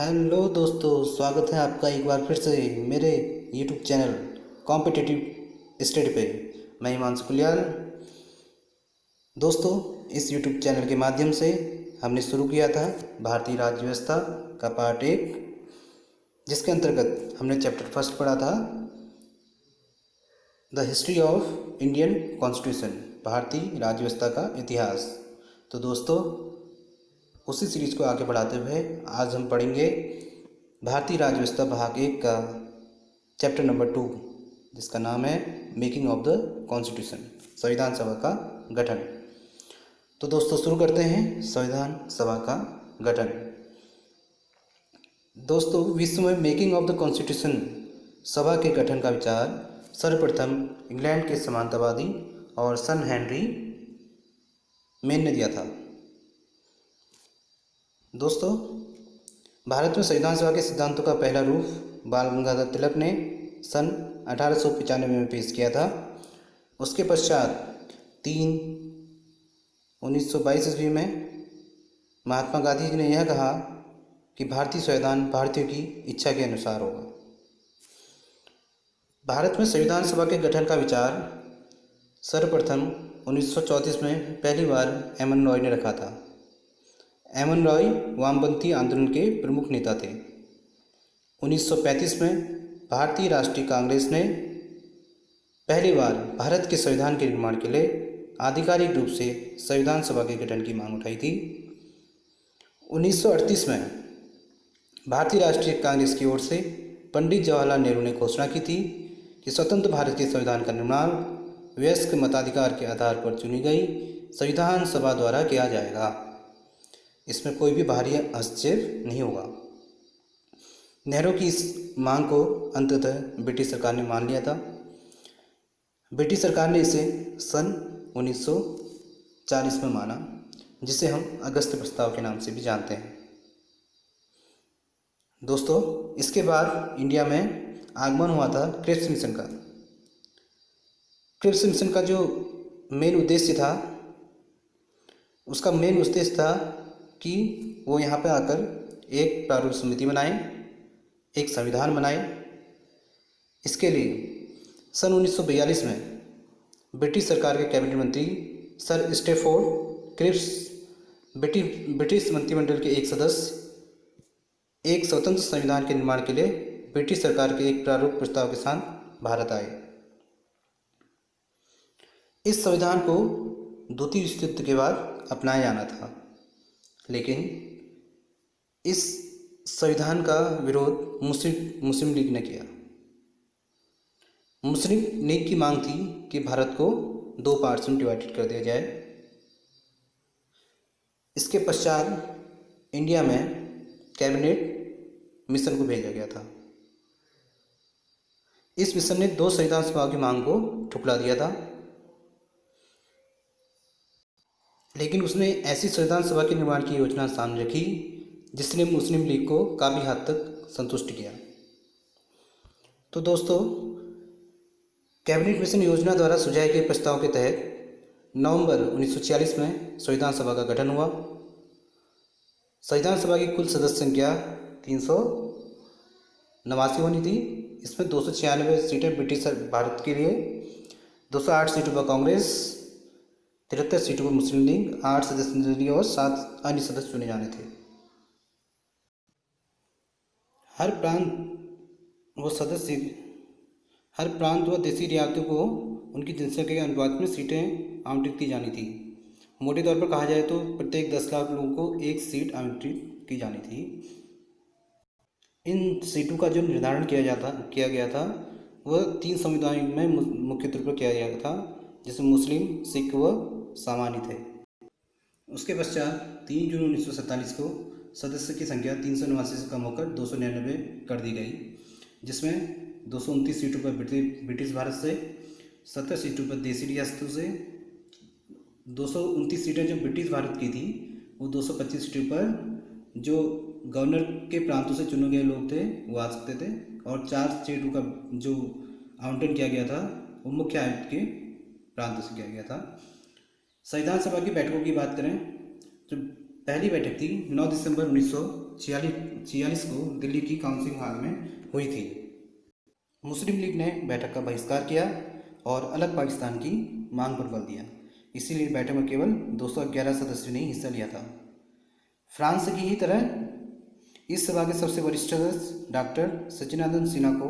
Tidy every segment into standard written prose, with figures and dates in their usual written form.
Hello दोस्तों, स्वागत है आपका एक बार फिर से मेरे यूट्यूब चैनल कॉम्पिटिटिव स्टडी पे। मैं हिमांशु कुलियाल। दोस्तों, इस यूट्यूब चैनल के माध्यम से हमने शुरू किया था भारतीय राज्य व्यवस्था का पार्ट 1, जिसके अंतर्गत हमने चैप्टर फर्स्ट पढ़ा था the history of Indian constitution, भारतीय राज्य व्यवस्था का इतिहास। तो दोस्तों, उसी सीरीज को आगे बढ़ाते हुए आज हम पढ़ेंगे भारतीय राज्य व्यवस्था भाग 1 का चैप्टर नंबर 2, जिसका नाम है मेकिंग ऑफ द कॉन्स्टिट्यूशन, संविधान सभा का गठन। तो दोस्तों, शुरू करते हैं संविधान सभा का गठन। दोस्तों, विश्व में मेकिंग ऑफ द कॉन्स्टिट्यूशन सभा के गठन का विचार सर्वप्रथम इंग्लैंड के समानतावादी और सन हेनरी मेन ने दिया था। दोस्तों, भारत में संविधान सभा के सिद्धांतों का पहला रूप बाल गंगाधर तिलक ने सन 1895 में पेश किया था। उसके पश्चात 1922 ईस्वी में महात्मा गांधी जी ने यह कहा कि भारतीय संविधान भारतीयों की इच्छा के अनुसार होगा। भारत में संविधान सभा के गठन का विचार सर्वप्रथम 1934 में पहली बार एम एन रॉय ने रखा था। एम एन रॉय वामपंथी आंदोलन के प्रमुख नेता थे। 1935 में भारतीय राष्ट्रीय कांग्रेस ने पहली बार भारत के संविधान के निर्माण के लिए आधिकारिक रूप से संविधान सभा के गठन की मांग उठाई थी। 1938 में भारतीय राष्ट्रीय कांग्रेस की ओर से पंडित जवाहरलाल नेहरू ने घोषणा की थी कि स्वतंत्र भारत के संविधान का निर्माण वयस्क मताधिकार के आधार पर चुनी गई संविधान सभा द्वारा किया जाएगा। इसमें कोई भी बाहरी हस्तक्षेप नहीं होगा। नेहरू की इस मांग को अंततः ब्रिटिश सरकार ने मान लिया था। ब्रिटिश सरकार ने इसे सन 1940 में माना, जिसे हम अगस्त प्रस्ताव के नाम से भी जानते हैं। दोस्तों, इसके बाद इंडिया में आगमन हुआ था क्रिप्स मिशन का। क्रिप्स मिशन का जो मेन उद्देश्य था, उसका मेन उद्देश्य था कि वो यहाँ पर आकर एक प्रारूप समिति बनाए, एक संविधान बनाए। इसके लिए सन 1942 में ब्रिटिश सरकार के कैबिनेट मंत्री सर स्टैफोर्ड क्रिप्स ब्रिटिश मंत्रिमंडल के एक सदस्य एक स्वतंत्र संविधान के निर्माण के लिए ब्रिटिश सरकार के एक प्रारूप प्रस्ताव के साथ भारत आए। इस संविधान को द्वितीय विश्व युद्ध के बाद अपनाया जाना था, लेकिन इस संविधान का विरोध मुस्लिम लीग ने किया। मुस्लिम लीग की मांग थी कि भारत को 2 पार्ट्स में डिवाइडेड कर दिया जाए। इसके पश्चात इंडिया में कैबिनेट मिशन को भेजा गया था। इस मिशन ने 2 संविधान सभा की मांग को ठुकरा दिया था, लेकिन उसने ऐसी संविधान सभा के निर्माण की योजना सामने रखी जिसने मुस्लिम लीग को काफ़ी हद तक संतुष्ट किया। तो दोस्तों, कैबिनेट मिशन योजना द्वारा सुझाए गए प्रस्ताव के तहत नवंबर 1946 में संविधान सभा का गठन हुआ। संविधान सभा की कुल सदस्य संख्या 389 होनी थी। इसमें 296 सीटें ब्रिटिश भारत के लिए, 208 सीटों पर कांग्रेस, 73 सीटों पर मुस्लिम लीग, 8 सदस्य निर्दलीय और 7 अन्य सदस्य चुने जाने थे। हर प्रांत व देशी रियासतों को उनकी जनसंख्या के अनुपात में सीटें आवंटित की जानी थी। मोटे तौर पर कहा जाए तो प्रत्येक 10 लाख लोगों को एक सीट आवंटित की जानी थी। इन सीटों का जो निर्धारण किया गया था वह 3 समुदायों में मुख्य तौर पर किया गया था, जिसमें मुस्लिम, सिख व सामान्य थे। उसके पश्चात 3 जून 1947 को सदस्य की संख्या 389 से कम होकर 299 कर दी गई, जिसमें 229 सीटों पर ब्रिटिश भारत से, 70 सीटों पर देशी रियासतों से, 229 सीटें जो ब्रिटिश भारत की थी वो 225 सीटों पर जो गवर्नर के प्रांतों से चुने गए लोग थे वो आ सकते थे, और 4 सीटों का जो आवंटन किया गया था वो मुख्य आयुक्त के प्रांतों से किया गया था। संविधान सभा की बैठकों की बात करें तो पहली बैठक थी 9 दिसंबर 1946 को दिल्ली की काउंसिल हॉल में हुई थी। मुस्लिम लीग ने बैठक का बहिष्कार किया और अलग पाकिस्तान की मांग पर बल दिया। इसीलिए बैठक में केवल 211 सदस्यों ने हिस्सा लिया था। फ्रांस की ही तरह इस सभा के सबसे वरिष्ठ सदस्य डॉक्टर सच्चिदानंद सिन्हा को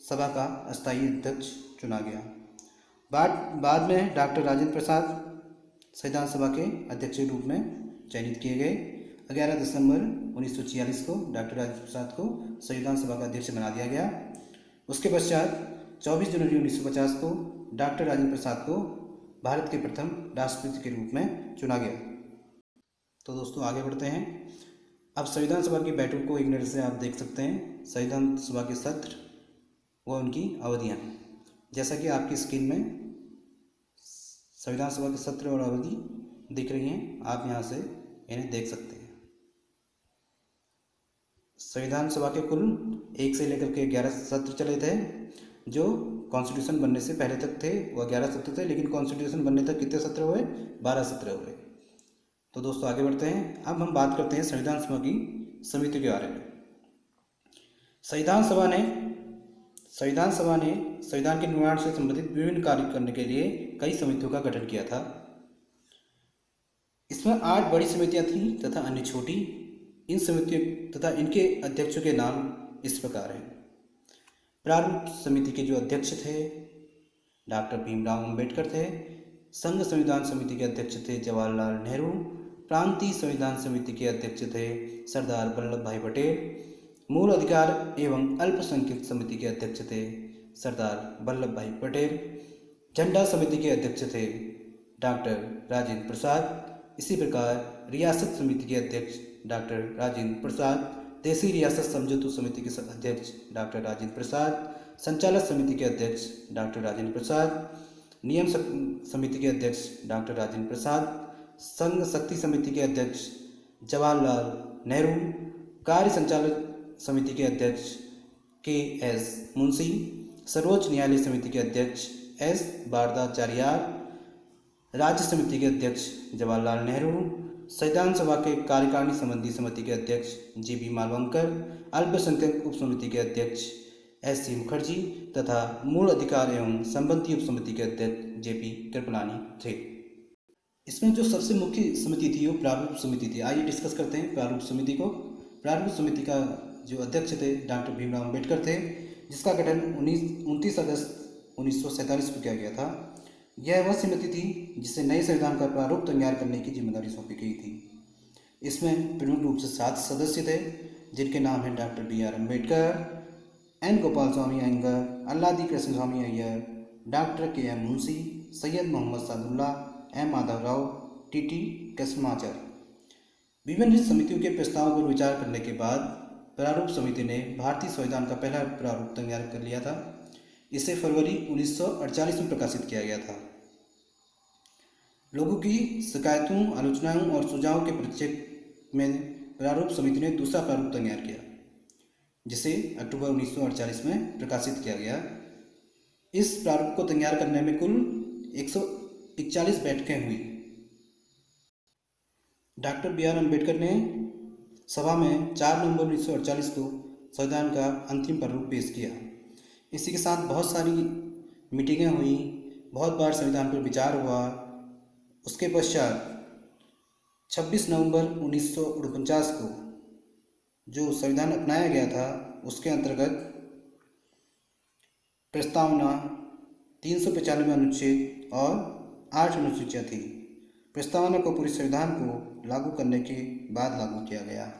सभा का अस्थायी अध्यक्ष चुना गया। बाद में डॉक्टर राजेंद्र प्रसाद संविधान सभा के अध्यक्ष के रूप में चयनित किए गए। 11 दिसंबर 1946 को डॉक्टर राजेंद्र प्रसाद को संविधान सभा का अध्यक्ष बना दिया गया। उसके पश्चात 24 जनवरी 1950 को डॉक्टर राजेंद्र प्रसाद को भारत के प्रथम राष्ट्रपति के रूप में चुना गया। तो दोस्तों आगे बढ़ते हैं। अब संविधान सभा की बैठक को एक नज़र से आप देख सकते हैं। संविधान सभा के सत्र व उनकी अवधियाँ, जैसा कि आपकी स्क्रीन में संविधान सभा के सत्र और अवधि दिख रही हैं, आप यहाँ से इन्हें देख सकते हैं। संविधान सभा के कुल 1 से लेकर के 11 सत्र चले थे। जो कॉन्स्टिट्यूशन बनने से पहले तक थे वह 11 सत्र थे, लेकिन कॉन्स्टिट्यूशन बनने तक कितने सत्र हुए? 12 सत्र हुए। तो दोस्तों आगे बढ़ते हैं। अब हम बात करते हैं संविधान सभा की समिति के बारे में। संविधान सभा ने संविधान के निर्माण से संबंधित विभिन्न कार्य करने के लिए कई समितियों का गठन किया था। इसमें 8 बड़ी समितियां थीं तथा अन्य छोटी। इन समितियों तथा इनके अध्यक्षों के नाम इस प्रकार हैं। प्रारूप समिति के जो अध्यक्ष थे डॉक्टर भीमराव अंबेडकर थे। संघ संविधान समिति के अध्यक्ष थे जवाहरलाल नेहरू। प्रांतीय संविधान समिति के अध्यक्ष थे सरदार वल्लभ भाई पटेल। मूल अधिकार एवं अल्पसंख्यक समिति के अध्यक्ष थे सरदार वल्लभ भाई पटेल। झंडा समिति के अध्यक्ष थे डॉक्टर राजेंद्र प्रसाद। इसी प्रकार रियासत समिति के अध्यक्ष डॉक्टर राजेंद्र प्रसाद। देशी रियासत समझौता समिति के अध्यक्ष डॉक्टर राजेंद्र प्रसाद। संचालक समिति के अध्यक्ष डॉक्टर राजेंद्र प्रसाद। नियम समिति के अध्यक्ष डॉक्टर राजेंद्र प्रसाद। संघ शक्ति समिति के अध्यक्ष जवाहरलाल नेहरू। कार्य संचालक समिति के अध्यक्ष KS मुंशी। सर्वोच्च न्यायालय समिति के अध्यक्ष S बारदाचार्यार। राज्य समिति के अध्यक्ष जवाहरलाल नेहरू। संविधान सभा के कार्यकारिणी संबंधी समिति के अध्यक्ष JB मालवंकर। अल्पसंख्यक उप समिति के अध्यक्ष SC मुखर्जी तथा मूल अधिकार एवं संबंधी उप समिति के अध्यक्ष JP कृपलानी थे। इसमें जो सबसे मुख्य समिति थी वो प्रारूप समिति थी। आइए डिस्कस करते हैं प्रारूप समिति को। प्रारूप समिति का जो अध्यक्ष थे डॉक्टर भीमराव अंबेडकर थे, जिसका गठन 29 अगस्त 1947 को किया गया था। यह वह समिति थी जिसे नए संविधान का प्रारूप तैयार करने की जिम्मेदारी सौंपी गई थी। इसमें प्रमुख रूप से 7 सदस्य थे, जिनके नाम हैं doctor BR Ambedkar, N Gopalaswami Ayyangar, Alladi Krishnaswami Ayyar, doctor KM Munshi, Syed Mohammad Saadulla, M Madhavrao, TT Krishnacharya. विभिन्न समितियों के प्रस्तावों पर विचार करने के बाद प्रारूप समिति ने भारतीय संविधान का पहला प्रारूप तैयार कर लिया था। इसे फरवरी 1948 में प्रकाशित किया गया था। लोगों की शिकायतों, आलोचनाओं और सुझावों के परिप्रेक्ष्य में प्रारूप समिति ने दूसरा प्रारूप तैयार किया, जिसे अक्टूबर 1948 में प्रकाशित किया गया। इस प्रारूप को तैयार करने में कुल 141 बैठकें हुई। डॉक्टर BR अम्बेडकर ने सभा में 4 नवंबर 1948 को संविधान का अंतिम प्रारूप पेश किया। इसी के साथ बहुत सारी मीटिंगें हुई, बहुत बार संविधान पर विचार हुआ। उसके पश्चात 26 नवंबर 1949 को जो संविधान अपनाया गया था, उसके अंतर्गत प्रस्तावना 395 अनुच्छेद और 8 अनुसूचियाँ थी। प्रस्तावना को पूरे संविधान को लागू करने के बाद लागू किया गया।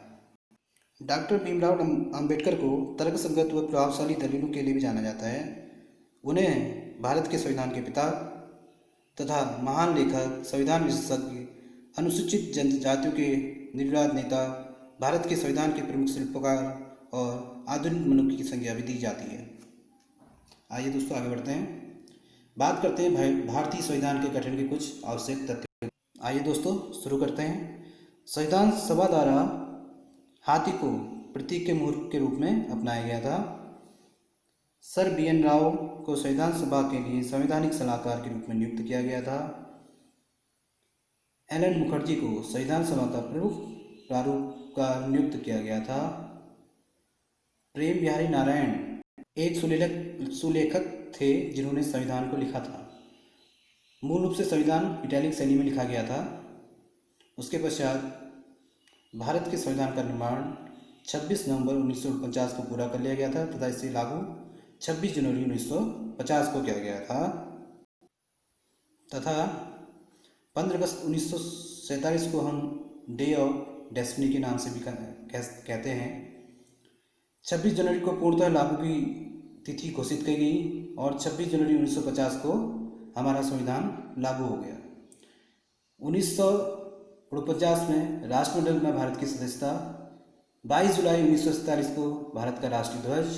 डॉक्टर भीमराव अंबेडकर को तर्कसंगत व प्रभावशाली दलीलों के लिए भी जाना जाता है। उन्हें भारत के संविधान के पिता तथा महान लेखक, संविधान विशेषज्ञ, अनुसूचित जनजातियों के निर्विवाद नेता, भारत के संविधान के प्रमुख शिल्पकार और आधुनिक मनुष्य की संज्ञा भी दी जाती है। आइए दोस्तों आगे बढ़ते हैं। बात करते हैं भारतीय संविधान के गठन के कुछ आवश्यक तथ्य। आइए दोस्तों शुरू करते हैं। संविधान सभा द्वारा हाथी को प्रतीक के मुहूर्त के रूप में अपनाया गया था। सर BN राव को संविधान सभा के लिए संवैधानिक सलाहकार के रूप में नियुक्त किया गया था। LN मुखर्जी को संविधान सभा का प्रमुख प्रारूप का नियुक्त किया गया था। प्रेम बिहारी नारायण एक सुलेखक थे जिन्होंने संविधान को लिखा था। मूल रूप से संविधान इटैलिक शैली में लिखा गया था। उसके पश्चात भारत के संविधान का निर्माण 26 नवंबर 1949 को पूरा कर लिया गया था तथा इसे लागू 26 जनवरी 1950 को किया गया था तथा 15 अगस्त 1947 को हम डे ऑफ डेस्टिनी के नाम से भी कहते हैं। 26 जनवरी को पूर्णतः लागू की तिथि घोषित की गई और 26 जनवरी 1950 को हमारा संविधान लागू हो गया। 1949 में राष्ट्रमंडल में भारत की सदस्यता, 22 जुलाई 1947 को भारत का राष्ट्रीय ध्वज,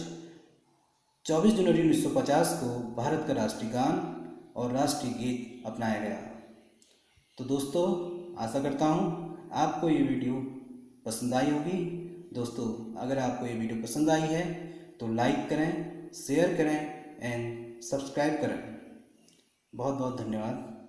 24 जनवरी 1950 को भारत का राष्ट्रीय गान और राष्ट्रीय गीत अपनाया गया। तो दोस्तों, आशा करता हूँ आपको ये वीडियो पसंद आई होगी। दोस्तों, अगर आपको ये वीडियो पसंद आई है तो लाइक करें, शेयर करें एंड सब्सक्राइब करें। बहुत बहुत धन्यवाद।